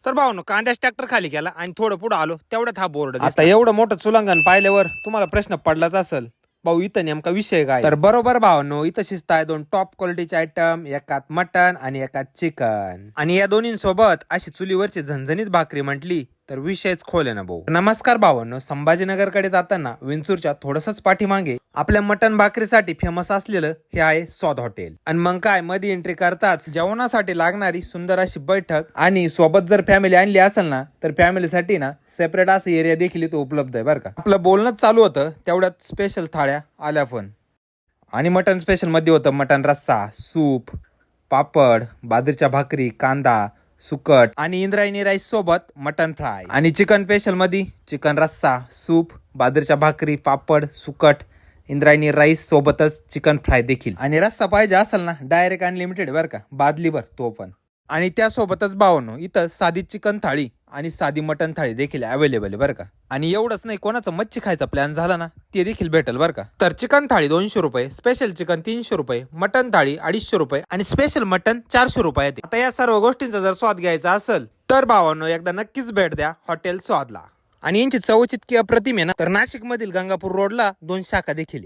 तर भाऊनो कांद्याच ट्रॅक्टर खाली गेला आणि थोडं पुढे आलो तेवढ्यात हा बोर्ड आता एवढं मोठं चुलांगण पाहिल्यावर तुम्हाला प्रश्न पडलाच असेल, भाऊ इथं नेमका विषय काय? तर बरोबर भावनो, इथं शिजत आहे 2 टॉप क्वालिटीचे आयटम, एकात मटन आणि एकात चिकन. आणि या दोन्हींसोबत अशी चुलीवरची झणझणीत भाकरी म्हटली तर विषयच खोल आहे ना भाऊ. नमस्कार भावांनो, संभाजीनगरकडे जाताना विंचूरच्या थोडसच पाठीमागे आपल्या मटन भाकरीसाठी फेमस असलेलं हे आहे स्वाद हॉटेल. आणि मग काय मध्ये एंट्री करताच जेवणासाठी लागणारी सुंदर अशी बैठक आणि सोबत जर फॅमिली आणली असेल ना तर फॅमिलीसाठी ना सेपरेट असं एरिया देखील इथं उपलब्ध आहे बरं का. आपलं बोलणंच चालू होतं तेवढ्यात स्पेशल थाळ्या आल्या पण. आणि मटन स्पेशल मध्ये होतं मटन रस्सा, सूप, पापड, बाजरीच्या भाकरी, कांदा, सुकट आणि इंद्रायणी राईस सोबत मटन फ्राय. आणि चिकन स्पेशल मध्ये चिकन रस्सा, सूप, बाजरीच्या भाकरी, पापड, सुकट, इंद्रायणी राईस सोबतच चिकन फ्राय देखील. आणि रस्सा पाहिजे असेल ना डायरेक्ट अनलिमिटेड बरं का, बादलीभर तो पण. आणि त्यासोबतच भावनो इथं साधी चिकन थाळी आणि साधी मटन थाळी देखील अवेलेबल आहे बरं का. आणि एवढंच नाही, कोणाचा मच्छी खायचा प्लॅन झाला ना ते देखील भेटेल बरं का. तर चिकन थाळी 200 रुपये, स्पेशल चिकन 300 रुपये, मटन थाळी 250 रुपये आणि स्पेशल मटन 400 रुपये. आता या सर्व गोष्टींचा जर स्वाद घ्यायचा असेल तर भावांनो एकदा नक्कीच भेट द्या हॉटेल स्वादला. आणि यांची चव इतकी अप्रतिम आहे ना, तर नाशिक मधील गंगापूर रोडला 2 शाखा देखील.